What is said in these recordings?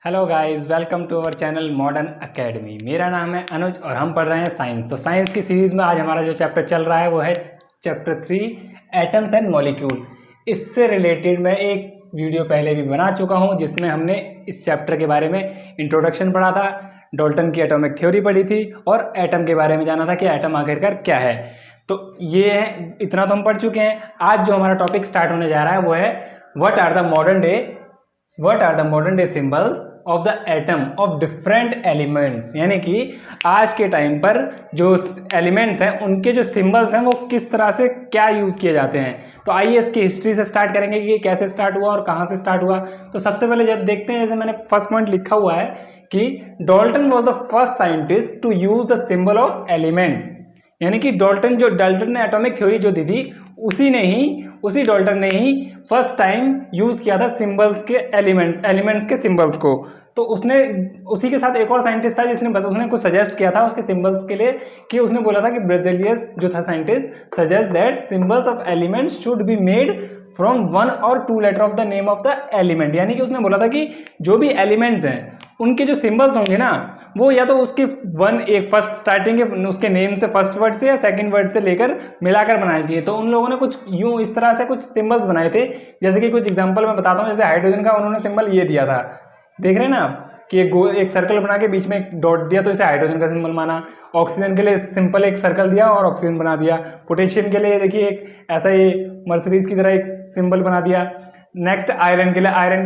Hello guys, welcome to our channel modern academy. मेरा नाम है अनुज और हम पढ़ रहे हैं साइंस। तो साइंस की सीरीज़ में आज हमारा जो चैप्टर चल रहा है वो है चैप्टर 3 एटम्स एंड मॉलिक्यूल। इससे रिलेटेड मैं एक वीडियो पहले भी बना चुका हूं जिसमें हमने इस चैप्टर के बारे में इंट्रोडक्शन पढ़ा था, डाल्टन की एटॉमिक थ्योरी पढ़ी थी और एटम के बारे में जाना था कि एटम आखिरकार क्या है। तो ये है, इतना तो हम पढ़ चुके हैं। आज जो हमारा टॉपिक स्टार्ट होने जा रहा है वो है what are the modern day symbols of the atom of different elements. यानी कि आज के टाइम पर जो एलिमेंट्स हैं उनके जो सिंबल्स हैं वो किस तरह से क्या यूज किए जाते हैं। तो आइए इसकी हिस्ट्री से स्टार्ट करेंगे कि कैसे स्टार्ट हुआ और कहाँ से स्टार्ट हुआ। तो सबसे पहले जब देखते हैं, जैसे मैंने फर्स्ट पॉइंट लिखा हुआ है कि Dalton was the first scientist to use the symbol of elements. यानी कि डाल्टन ने एटॉमिक थ्योरी जो दी थी उसी डाल्टन ने ही फर्स्ट टाइम यूज किया था सिंबल्स के एलिमेंट्स के सिंबल्स को। तो उसने उसी के साथ एक और साइंटिस्ट था उसने कुछ सजेस्ट किया था उसके सिंबल्स के लिए, कि उसने बोला था कि ब्रेजिलियस जो था scientist suggest that symbols of elements should be made from 1 और 2 letter of the name of the element. यानी कि उसने बोला था कि जो भी एलिमेंट्स हैं उनके जो सिंबल्स होंगे ना, वो या तो उसके एक फर्स्ट स्टार्टिंग के उसके नेम से फर्स्ट वर्ड से या सेकंड वर्ड से लेकर मिलाकर बनाना चाहिए। तो उन लोगों ने कुछ यूं इस तरह से कुछ सिंबल्स बनाए थे। जैसे कि कुछ एग्जांपल मैं बताता हूँ। जैसे हाइड्रोजन का उन्होंने सिंबल ये दिया था, देख रहे हैं ना आप, कि एक सर्कल बना के बीच में एक डॉट दिया तो इसे हाइड्रोजन का सिंबल माना। ऑक्सीजन के लिए सिंपल एक सर्कल दिया और ऑक्सीजन बना दिया। पोटेशियम के लिए देखिए एक ऐसा ही मर्सरीज की तरह एक सिंबल बना दिया। नेक्स्ट आयरन के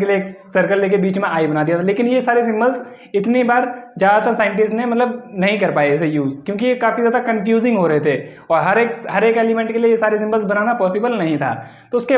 लिए एक सर्कल लेके बीच में आई बना दिया था। लेकिन ये सारे सिंबल्स इतनी बार ज़्यादातर साइंटिस्ट ने नहीं कर पाए इसे यूज, क्योंकि ये काफ़ी ज़्यादा कंफ्यूजिंग हो रहे थे और हर एक एलिमेंट के लिए ये सारे सिंबल्स बनाना पॉसिबल नहीं था। तो उसके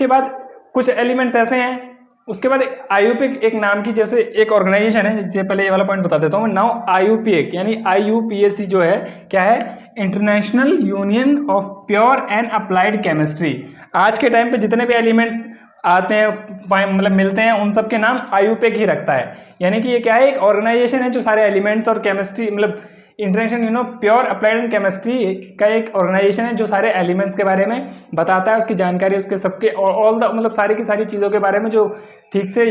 बाद कुछ एलिमेंट्स ऐसे हैं। उसके बाद आईयूपीएक एक नाम की जैसे एक ऑर्गेनाइजेशन है, जिससे पहले ये वाला पॉइंट बता देता हूँ। नाउ आईयूपीएक यानी IUPAC जो है क्या है, international union of pure and applied chemistry. आज के टाइम पे जितने भी एलिमेंट्स आते हैं मिलते हैं उन सब के नाम IUPAC ही रखता है। यानी कि ये क्या है, एक ऑर्गेनाइजेशन है जो सारे एलिमेंट्स और chemistry international pure applied and chemistry का एक ऑर्गेनाइजेशन है जो सारे एलिमेंट्स के बारे में बताता है, उसकी जानकारी उसके सबके ऑल द सारी की सारी चीज़ों के बारे में जो ठीक से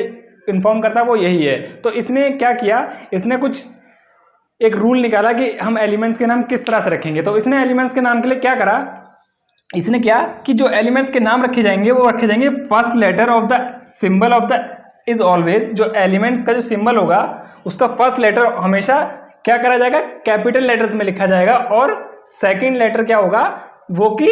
इन्फॉर्म करता है वो यही है। तो इसने क्या किया, इसने कुछ एक रूल निकाला कि हम एलिमेंट्स के नाम किस तरह से रखेंगे। तो इसने एलिमेंट्स के नाम के लिए क्या करा, इसने क्या कि जो एलिमेंट्स के नाम रखे जाएंगे वो रखे जाएंगे first letter of the symbol of the is always. जो एलिमेंट्स का जो सिंबल होगा उसका फर्स्ट लेटर हमेशा क्या करा जाएगा, कैपिटल लेटर्स में लिखा जाएगा, और सेकंड लेटर क्या होगा वो कि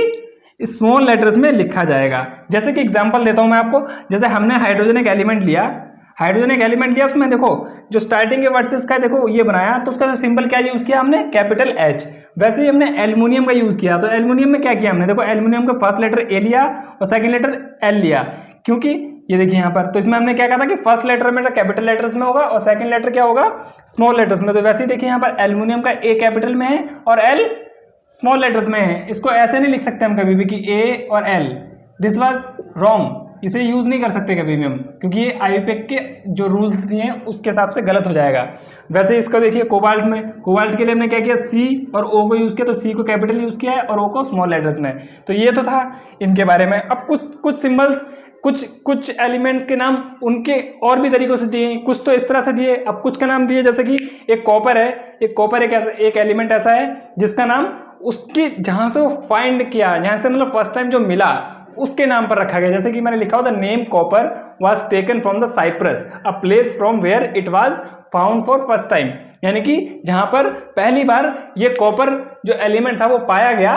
स्मॉल लेटर्स में लिखा जाएगा। जैसे कि एग्जांपल देता हूं मैं आपको। जैसे हमने हाइड्रोजन एक एलिमेंट लिया, उसमें देखो जो स्टार्टिंग के वर्ड से इसका देखो ये बनाया, तो उसका जो सिंबल क्या यूज किया हमने, कैपिटल H। वैसे ही हमने एल्युमिनियम का यूज किया, तो एल्युमिनियम में क्या किया हमने, देखो एल्युमिनियम का फर्स्ट लेटर A लिया और सेकंड लेटर L लिया, क्योंकि ये देखिए यहाँ पर। तो इसमें हमने क्या कहा था कि फर्स्ट लेटर में कैपिटल लेटर्स में होगा और सेकंड लेटर क्या होगा, स्मॉल लेटर्स में। तो वैसे ही देखिए यहाँ पर एल्युमिनियम का A कैपिटल में है और L स्मॉल लेटर्स में है। इसको ऐसे नहीं लिख सकते हम कभी भी कि A और L, दिस वाज रॉन्ग। इसे यूज नहीं कर सकते कभी भी हम, क्योंकि ये आईयूपीएक के जो रूल्स दिए हैं उसके हिसाब से गलत हो जाएगा। वैसे इसको देखिए कोबाल्ट के लिए हमने क्या किया, C और O को यूज किया, तो C को कैपिटल यूज किया है और O को स्मॉल लेटर्स में। तो ये तो था इनके बारे में। अब कुछ सिंबल्स कुछ एलिमेंट्स के नाम उनके और भी तरीकों से दिए, कुछ तो इस तरह से दिए। अब कुछ का नाम दिए, जैसे कि एक कॉपर एक एलिमेंट ऐसा है जिसका नाम उसकी जहां से वो फाइंड किया, जहां से फर्स्ट टाइम जो मिला उसके नाम पर रखा गया। जैसे कि मैंने लिखा हुआ the name copper was taken from the Cyprus, a place from where it was found for first time. यानी कि जहां पर पहली बार ये कॉपर जो एलिमेंट था वो पाया गया,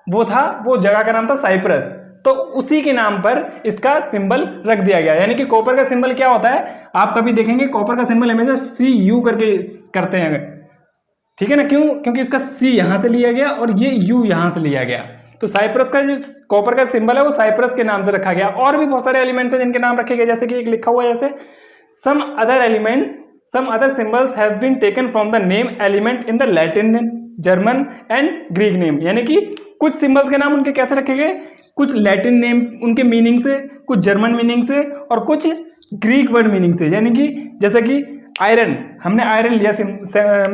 वो जगह का नाम था साइप्रस। तो उसी के नाम पर इसका सिंबल रख दिया गया। यानी कि कॉपर का सिंबल क्या होता है, आप कभी देखेंगे कॉपर का सिंबल हमेशा CU करके करते हैं, ठीक है ना। क्यों, क्योंकि इसका C यहां से लिया गया और ये U यहां से लिया गया। तो साइप्रस का जो कॉपर का सिंबल है वो साइप्रस के नाम से रखा गया। और भी बहुत सारे एलिमेंट्स हैं जिनके नाम रखे गए, जैसे कि एक लिखा हुआ है जैसे some other symbols have been taken from the name element in the Latin, German and Greek name. यानी कि कुछ सिंबल्स के नाम उनके कैसे रखे गए, कुछ लैटिन नेम उनके मीनिंग से, कुछ जर्मन मीनिंग से और कुछ ग्रीक वर्ड मीनिंग से। यानी कि जैसे कि आयरन, हमने आयरन लिया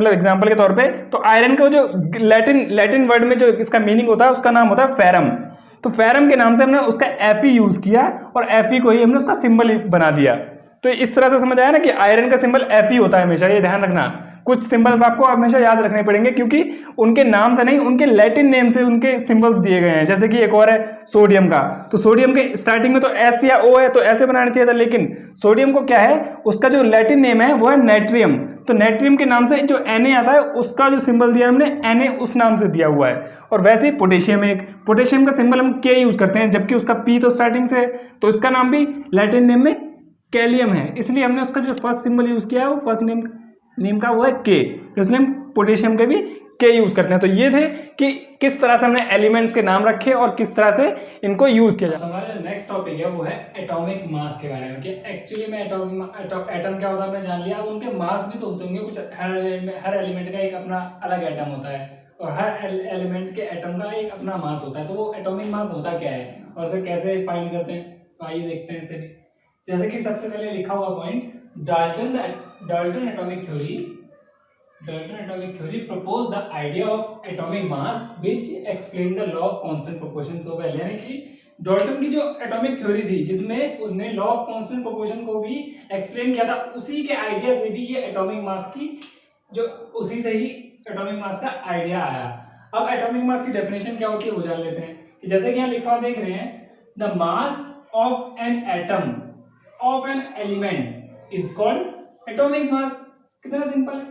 एग्जांपल के तौर पे, तो आयरन का जो लैटिन वर्ड में जो इसका मीनिंग होता है उसका नाम होता है फेरम। तो फेरम के नाम से हमने उसका Fe यूज किया और Fe को ही हमने उसका सिंबल बना दिया। तो इस तरह से समझ आया ना कि आयरन का सिंबल Fe होता है हमेशा, ये ध्यान रखना। कुछ सिंबल्स आपको हमेशा याद रखने पड़ेंगे क्योंकि उनके नाम से नहीं, उनके लैटिन नेम से उनके सिंबल्स दिए गए हैं। जैसे कि एक और है सोडियम का, तो सोडियम के स्टार्टिंग में तो S या O है, तो ऐसे बनाना चाहिए था, लेकिन सोडियम को क्या है, उसका जो लैटिन नेम है वो है नेट्रियम। तो नेट्रियम के नाम से जो Na आता है उसका जो सिंबल दिया हमने Na उस नाम से दिया हुआ है। और वैसे ही पोटेशियम, एक पोटेशियम का सिंबल हम K यूज करते हैं, जबकि उसका P तो स्टार्टिंग से है, तो इसका नाम भी लैटिन नेम में कैलियम है, इसलिए हमने उसका जो फर्स्ट सिंबल यूज किया है वो फर्स्ट नेम का वो है K, इसलिए हम पोटेशियम के भी K यूज करते हैं। तो ये थे कि किस तरह से हमने एलिमेंट्स के नाम रखे और किस तरह से इनको यूज किया जाता है। हमारा जो नेक्स्ट टॉपिक है वो है एटॉमिक मास के बारे में, कि एक्चुअली में एटम क्या होता है हमने जान लिया। अब उनके मास भी तो होते होंगे कुछ, हर एलिमेंट का एक अपना अलग एटम होता है और हर एलिमेंट के एटम का एक अपना मास होता है। तो वो एटॉमिक मास होता क्या है और उसे कैसे फाइंड करते हैं, तो आइए देखते हैं इसे भी। जैसे कि सबसे पहले लिखा हुआ point, Dalton atomic theory proposed the idea of atomic mass which explain the law of constant proportion so well। यानी कि डाल्टन की जो एटॉमिक थ्योरी थी जिसमें उसने लॉ ऑफ कांस्टेंट प्रोपोर्शन को भी एक्सप्लेन किया था, उसी के आइडिया से भी ये एटॉमिक मास की जो उसी से ही एटॉमिक मास का आइडिया आया। अब एटॉमिक मास की डेफिनेशन क्या होती है वो जान लेते हैं। कि जैसे कि यहाँ लिखा हुआ देख रहे हैं, the mass of an atom of an element is called atomic mass. कितना सिंपल है,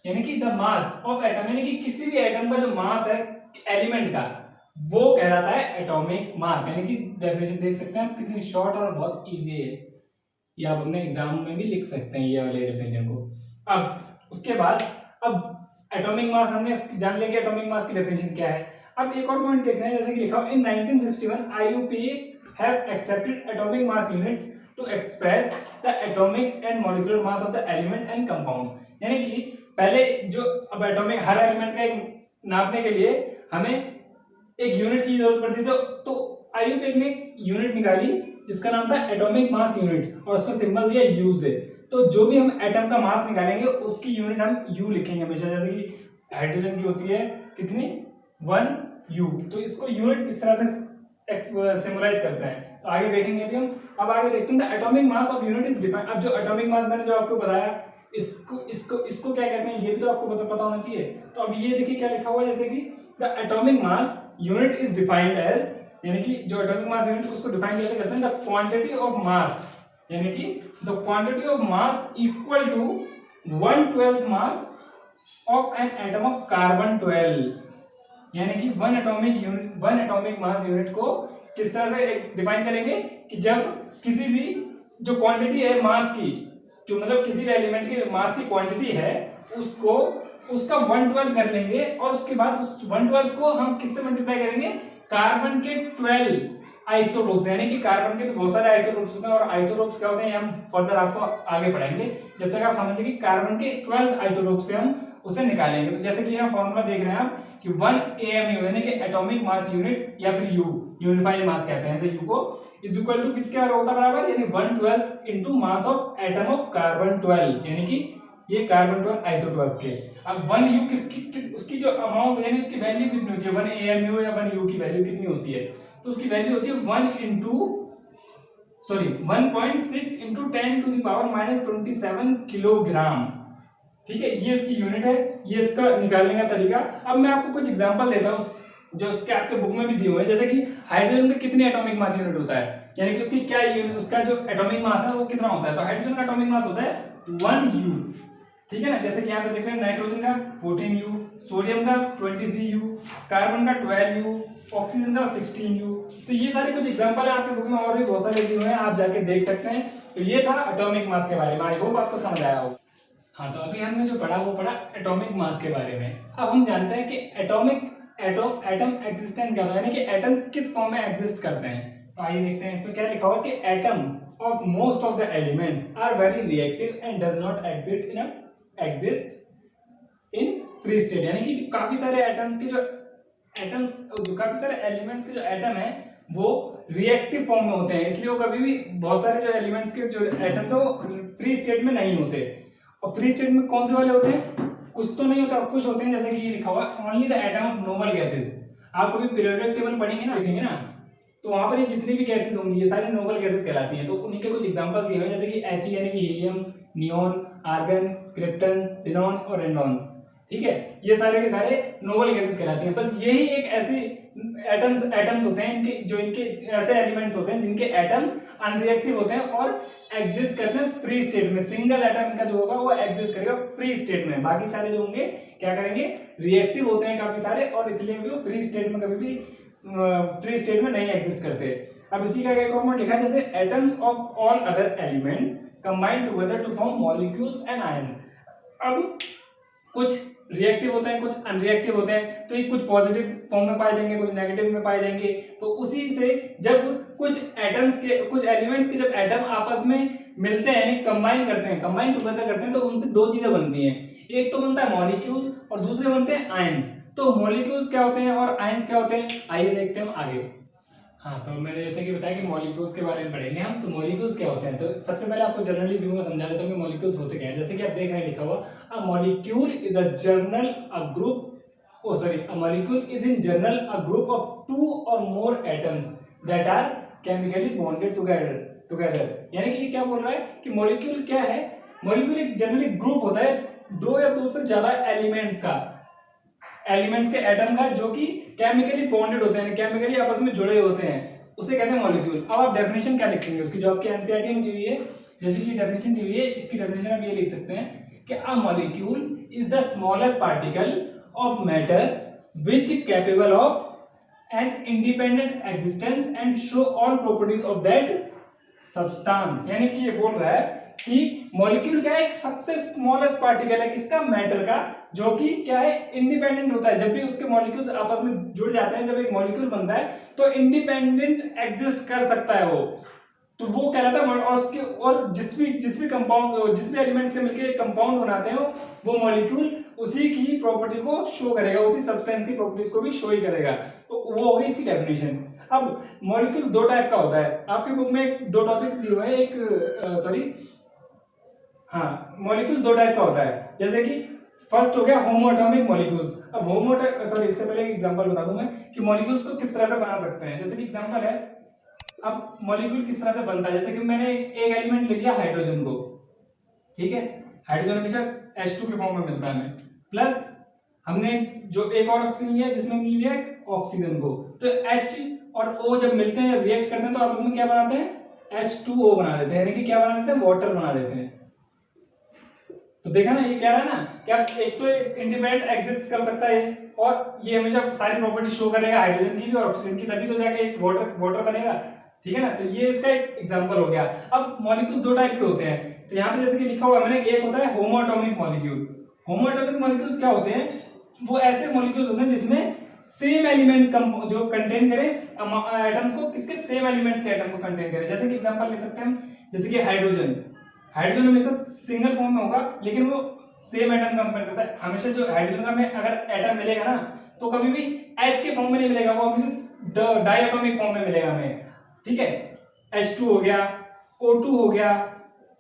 यानी कि द मास ऑफ एटम, यानी कि किसी भी एटम का जो मास है एलिमेंट का, वो कहलाता है एटॉमिक मास। यानी कि डेफिनेशन देख सकते हैं आप, कितनी शॉर्ट और बहुत इजी है, ये आप अपने एग्जाम में भी लिख सकते हैं ये वाले डेफिनेशन को। अब उसके बाद अब एटॉमिक मास हमने जान लिया कि एटॉमिक मास की डेफिनेशन क्या है। अब एक और पॉइंट देख रहे हैं, जैसे कि लिखा इन 1961 IUPAC have accepted atomic mass unit to express the atomic and molecular mass of the element and compounds। यानी कि पहले जो अब एटॉमिक हर एलिमेंट का एक नापने के लिए हमें एक यूनिट की जरूरत पड़ती थी, तो IUPAC ने एक यूनिट निकाली जिसका नाम था एटॉमिक मास यूनिट और उसका सिंबल दिया U से। तो जो भी हम एटम का मास निकालेंगे उसकी यूनिट हम U लिखेंगे हमेशा। जैसे कि हाइड्रोजन की होती है कितनी 1U, तो इसको यूनिट इस तरह से सिंबलाइज करते हैं। तो आगे देखेंगे अभी हम। अब आगे देखते हैं the atomic mass of unit is defined. अब जो एटॉमिक मास मैंने जो आपको बताया, इसको क्या कहते हैं ये भी तो आपको पता होना चाहिए। तो अब ये देखिए क्या लिखा हुआ है, जैसे कि the atomic mass unit is defined as, यानी कि जो एटॉमिक मास यूनिट उसको डिफाइन कैसे करते हैं, द क्वांटिटी ऑफ मास, यानी कि the quantity of mass equal to 1/12 mass of an atom of carbon 12। यानी कि वन एटॉमिक मास यूनिट को किस तरह से डिफाइन करेंगे कि जब किसी भी जो क्वांटिटी है मास की, जो मतलब किसी भी एलिमेंट की मास की क्वांटिटी है, उसको उसका 1/12 कर लेंगे और उसके बाद उस 1/12 को हम किससे मल्टीप्लाई करेंगे, कार्बन के 12 आइसोटोप्स। यानी कि कार्बन के बहुत सारे आइसोटोप्स होते हैं और आइसोटोप्स क्या होते हैं हम फर्दर आपको आगे पढ़ाएंगे। जब तक आप समझ लीजिए कि कार्बन के 12 आइसोटोप से हम उसे निकालेंगे। तो जैसे कि यहाँ फॉर्मूला देख रहे हैं आप कि 1 AMU यानी कि एटॉमिक मास यूनिट या फिर U यूनिफाइड मास कहते हैं, ऐसे U को इज इक्वल टू किसके होता है बराबर, यानी 1/12 into mass of atom of carbon 12, यानी कि ये कार्बन 12 आइसोटोप के। अब 1U किसकी उसकी जो अमाउंट यानी उसकी वैल्यू कितनी होती है, 1 AMU या 1U की वैल्यू कितनी होती है, तो उसकी वैल्यू होती है 1.6 इंटू 10⁻⁻27 किलोग्राम। ठीक है, ये इसकी यूनिट है, ये इसका निकालने का तरीका। अब मैं आपको कुछ एग्जांपल देता हूँ जो इसके आपके बुक में भी दिए हुए हैं। जैसे कि हाइड्रोजन का कितने एटॉमिक मास यूनिट होता है, यानी कि उसकी क्या यूनिट, उसका जो एटॉमिक मास है वो कितना होता है। तो हाइड्रोजन का एटॉमिक मास होता है 1U, ठीक है ना। जैसे कि यहाँ पे देख रहे हैं नाइट्रोजन का 14U, सोडियम का 23U, कार्बन का 12U, ऑक्सीजन का 16U। तो ये सारे कुछ एग्जांपल है आपके बुक में, और भी बहुत सारे दिए हुए हैं, आप जाके देख सकते हैं। तो ये था एटॉमिक मास के बारे में, आई होप आपको समझ आया हो। हाँ, तो अभी हमने जो पढ़ा वो पढ़ा एटॉमिक मास के बारे में। अब हम जानते हैं कि एटम एग्जिस्टेंस क्या होता है, यानी कि एटम किस फॉर्म में एग्जिस्ट करते हैं। तो आइए देखते हैं इसमें क्या लिखा हुआ कि atom of most of the elements are very reactive and does not exist in free state. यानी कि काफी सारे काफी सारे एलिमेंट्स के जो एटम है वो रिएक्टिव फॉर्म में होते हैं, इसलिए वो कभी भी बहुत सारे जो एलिमेंट्स के जो एटम्स है वो फ्री स्टेट में नहीं होते। और फ्री स्टेट में कौन से वाले होते हैं, कुछ तो नहीं होता, कुछ होते हैं। जैसे कि ये लिखा हुआ only the atom of noble gases. आप कभी पीरियोडिक टेबल पढ़ेंगे ना, देखेंगे ना, तो वहां पर ये जितनी भी गैसेस होंगी ये सारी नोबल गैसेस कहलाती हैं। तो उन्हीं के कुछ एग्जांपल दिए हुए हैं, जैसे कि He यानी कि helium, neon, argon, krypton, xenon और रेंडॉन। ठीक है, ये सारे के सारे नोबल गैसेस कहलाती हैं। बस यही एक ऐसी एटम्स होते हैं इनके ऐसे एलिमेंट्स होते हैं जिनके एटम अनरिएक्टिव होते हैं और एग्जिस्ट करते हैं फ्री स्टेट में। सिंगल एटम इनका जो होगा वो एग्जिस्ट करेगा फ्री स्टेट में, बाकी सारे जो होंगे क्या करेंगे, रिएक्टिव होते हैं काफी सारे, और इसलिए वो फ्री स्टेट में कभी भी फ्री स्टेट में नहीं एग्जिस्ट करते। अब इसी का एक और लिखा है, जैसे atoms of all other elements combine together to form molecules and ions. अब कुछ रिएक्टिव होते हैं, कुछ अनरिएक्टिव होते हैं, तो ये कुछ पॉजिटिव फॉर्म में पाए जाएंगे, कुछ नेगेटिव में पाए जाएंगे। तो उसी से जब कुछ एलिमेंट्स के जब एटम आपस में मिलते हैं यानी कंबाइन टुगेदर करते हैं, तो उनसे दो चीजें बनती हैं। एक तो बनता है मॉलिक्यूल्स और दूसरे बनते हैं आयंस। तो मॉलिक्यूल्स क्या होते हैं और आयंस क्या होते हैं, आइए देखते हैं आगे। हाँ, तो मैंने जैसे कि बताया कि मॉलिक्यूल्स के बारे में पढ़ेंगे हम। तो मॉलिक्यूल्स क्या होते हैं, तो सबसे पहले आपको जनरली व्यू में समझा देता हूँ कि मॉलिक्यूल्स होते क्या हैं। जैसे कि आप देख रहे हैं लिखा हुआ, a molecule is in general a group of 2 और more atoms that are chemically bonded together. यानी कि क्या बोल रहा है कि मॉलिक्यूल क्या है, मॉलिक्यूल एक जनरली ग्रुप होता है 2 या 2 से ज्यादा एलिमेंट्स के एटम का, जो कि केमिकली बॉन्डेड होते हैं, केमिकली आपस में जुड़े होते हैं, उसे कहते हैं मॉलिक्यूल। अब आप डेफिनेशन क्या लिखेंगे उसकी, जो आपकी एनसीईआरटी में दी हुई है, जैसे कि डेफिनेशन दी हुई है, इसकी डेफिनेशन आप ये लिख सकते हैं कि अ molecule is the smallest particle of matter which is capable of an independent existence and show all properties of that substance. यानी कि ये बोल रहा है कि मॉलिक्यूल क्या है, एक सबसे स्मॉलेस्ट पार्टिकल है किसका, मैटर का, जो कि क्या है, इंडिपेंडेंट होता है। जब भी उसके मॉलिक्यूल्स आपस में जुड़ जाते हैं, जब एक मॉलिक्यूल बनता है तो इंडिपेंडेंट एग्जिस्ट कर सकता है वो, तो वो कहलाता है। और उसके और जिस भी कंपाउंड, जिस भी एलिमेंट्स के मिलकर एक कंपाउंड बनाते हैं वो मॉलिक्यूल उसी की प्रॉपर्टी को शो करेगा, उसी सब्सटेंस की प्रॉपर्टीज को भी शो ही करेगा। तो वो होगी इसकी डेफिनेशन। अब मॉलिक्यूल 2 टाइप का होता है, आपके बुक में 2 टॉपिक्स दिए हुए हैं, मॉलिक्यूल्स 2 टाइप का होता है। जैसे कि फर्स्ट हो गया होमो एटॉमिक मॉलिक्यूल्स। अब इससे पहले एक एग्जांपल बता दूं मैं कि मॉलिक्यूल्स को किस तरह से बना सकते हैं। जैसे कि एग्जांपल है, अब मॉलिक्यूल किस तरह से बनता है, जैसे कि मैंने एक एलिमेंट ले लिया हाइड्रोजन को, ठीक है, हाइड्रोजन हमेशा H2 के फॉर्म में मिलता है हमें, प्लस हमने जो एक और ऑक्सीजन लिया जिसमें मिल लिया ऑक्सीजन को, तो H और O जब मिलते हैं, रिएक्ट करते हैं, तो आपस में क्या बनाते हैं, H2O बना देते हैं, यानी कि क्या बना देते हैं, वाटर बना देते हैं। तो देखा ना, ये क्या है ना, क्या एक तो इंडिपेंडेंट एग्जिस्ट कर सकता है और ये हमेशा सारी प्रॉपर्टी शो करेगा हाइड्रोजन की भी और ऑक्सीजन की, तभी तो जाके एक वाटर बनेगा। ठीक है ना, तो ये इसका एक एग्जांपल हो गया। अब मॉलिक्यूल 2 टाइप के होते हैं, तो यहाँ पे जैसे कि लिखा हुआ है मैंने, एक होता है होमो एटॉमिक मॉलिक्यूल। होमो एटॉमिक मॉलिक्यूल्स क्या होते हैं, वो ऐसे मॉलिक्यूल्स होते हैं जिसमें सेम एलिमेंट्स जो कंटेन करे एटम्स को, किसके, सेम एलिमेंट्स के एटम को कंटेन करे। जैसे कि एग्जांपल ले सकते हैं हम, जैसे कि हाइड्रोजन हमेशा सिंगल फॉर्म में होगा, लेकिन वो सेम एटम कंपेयर करता है हमेशा। जो हाइड्रोजन का में अगर एटम मिलेगा ना, तो कभी भी H के फॉर्म में नहीं मिलेगा, वो हमेशा डायटोमिक फॉर्म में मिलेगा हमें। ठीक है, H2 हो गया, O2 हो गया,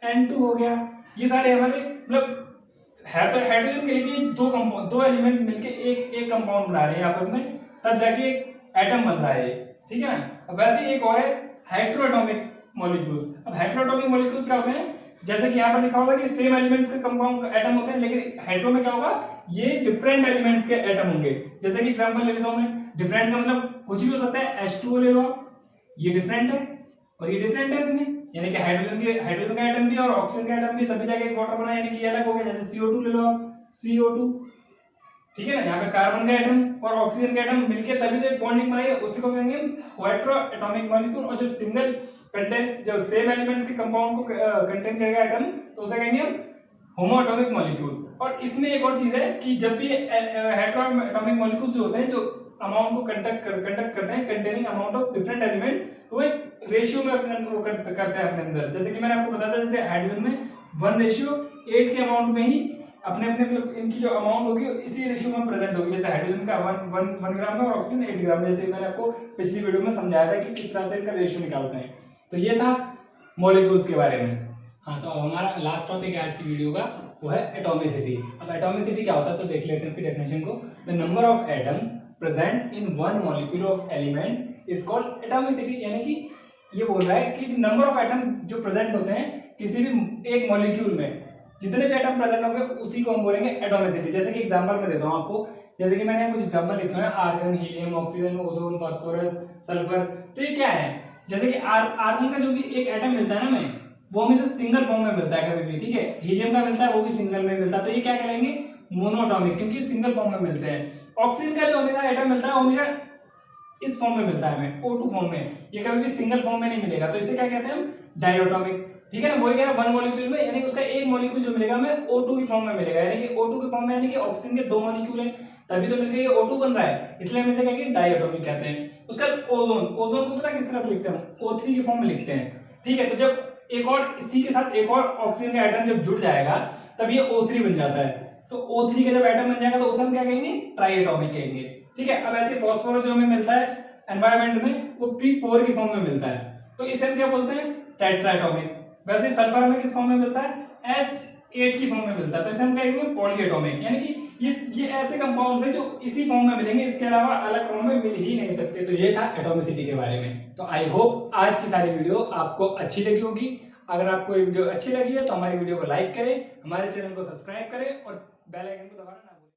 N2 हो गया, ये सारे हमारे मतलब है। तो हाइड्रोजन के लिए दो एलिमेंट्स मिलके एक कंपाउंड बना रहे हैं आपस में, तब जाके एक एटम बन रहा है, ठीक है ना। अब वैसे एक और है हेटेरोएटॉमिक मॉलिक्यूल्स। अब हेटेरोएटॉमिक मॉलिक्यूल्स क्या होते हैं, जैसे कि यहाँ पर लिखा होगा कि सेम एलिमेंट्स के कंपाउंड एटम होते हैं, लेकिन हेटेरो में क्या होगा, ये डिफरेंट एलिमेंट्स के एटम होंगे। जैसे कि एग्जांपल ले लेता हूं मैं, डिफरेंट का मतलब कुछ भी हो सकता है, H2O ले लो, ये डिफरेंट है और ये डिफरेंट है इसमें, यानी कि हाइड्रोजन का एटम भी और ऑक्सीजन का एटम भी, तभी जाके एक वाटर बना, यानी कि ये अलग हो गया। जैसे CO2 ले लो आप, CO2, ठीक है ना, यहाँ पे कार्बन का एटम और ऑक्सीजन का एटम मिलके तभी तो एक बॉन्डिंग बनाई है, उसी को कहेंगे हेटेरोएटॉमिक मॉलिक्यूल। और जो सिंगल कंटेन, जो सेम एलिमेंट्स के कंपाउंड को कंटेन करेगा एटम, तो उसे कहेंगे हम होमो एटॉमिक मॉलिक्यूल। और इसमें एक और चीज है कि जब भी हेटेरोएटॉमिक मॉलिक्यूल्स होते हैं, जो अमाउंट को कंडक्ट करते हैं, containing amount of different elements, तो एक रेशियो में अपने करते हैं अपने अंदर। जैसे कि मैंने आपको बताया था, जैसे हाइड्रोजन में 1:8 के अमाउंट में ही अपने मतलब इनकी जो अमाउंट होगी इसी रेशियो में प्रेजेंट होगी। जैसे हाइड्रोजन का 1 ग्राम है और ऑक्सीजन 8 ग्राम है, जैसे मैंने आपको पिछली वीडियो में समझाया था कि किस तरह से इनका रेशियो निकालते हैं। तो ये था मॉलिक्यूल्स के बारे में। हाँ, तो हमारा लास्ट टॉपिक है आज की वीडियो का, वो है एटॉमिसिटी। अब एटॉमिसिटी क्या होता है, तो देख लेते हैं इसकी डेफिनेशन को। The number of atoms present in one molecule of element is called atomicity यानी कि ये बोल रहा है कि नंबर ऑफ एटम जो प्रेजेंट होते हैं किसी भी एक मॉलिक्यूल में, जितने भी एटम प्रेजेंट होंगे उसी को हम बोलेंगे एटॉमिसिटी। जैसे कि एग्जांपल मैं देता हूं आपको, जैसे कि मैंने यहाँ कुछ एग्जांपल लिखे हैं, argon, helium, oxygen, ozone, phosphorus, sulphur. तो ये क्या है, जैसे कि आर्गन का जो भी एक एटम मिलता है ना हमें, वो हमेशा सिंगल फॉर्म में मिलता है कभी भी, ठीक है। हीलियम का मिलता है वो भी सिंगल में मिलता है, तो ये क्या करेंगे, मोनोटॉमिक, क्योंकि सिंगल फॉर्म में मिलते हैं। ऑक्सीजन का जो हमेशा एटम मिलता है वो हमेशा इस फॉर्म में मिलता है हमें, O2 फॉर्म में, ये कभी भी सिंगल फॉर्म में नहीं मिलेगा, तो इसे क्या कहते हैं हम, डायटोमिक, ठीक है ना। वही कह रहा वन मॉलिक्यूल में, यानी उसका एक मॉलिक्यूल जो मिलेगा हमें O2 की फॉर्म में मिलेगा, यानी कि O2 की फॉर्म में, यानी कि ऑक्सीजन के दो मॉलिक्यूल हैं तभी तो मिलकर ये O2 बन रहा है, इसलिए हम इसे कहेंगे डायटोमिक कहते हैं। उसका ओजोन, ओजोन को पता किस तरह से लिखते हैं हम, O3 की फॉर्म में लिखते हैं, ठीक है। तो जब एक और इसी के साथ एक और ऑक्सीजन का एटम जब जुड़ जाएगा तब ये O3 बन जाता है, तो O3 का जब एटम बन जाएगा तो उसे हम क्या कहेंगे, ट्राइएटॉमिक कहेंगे, ठीक है। अब ऐसे फास्फोरस जो हमें मिलता है एनवायरनमेंट में वो P4 की फॉर्म में मिलता है, तो इसे हम क्या बोलते हैं, टेट्राएटॉमिक। वैसे सल्फर हमें किस फॉर्म में मिलता है, S8 की फॉर्म में मिलता है, तो इसे हम कहेंगे पॉलीएटॉमिक, यानी कि ये ऐसे कंपाउंड्स हैं जो इसी फॉर्म में मिलेंगे, इसके अलावा अलग फॉर्म में मिल ही नहीं सकते। तो ये था एटॉमिसिटी के बारे में। तो आई होप आज की सारी वीडियो आपको अच्छी लगी होगी। अगर आपको ये वीडियो अच्छी लगी है तो हमारी वीडियो को लाइक करें, हमारे चैनल को सब्सक्राइब करें और बेल आइकन को दबाना ना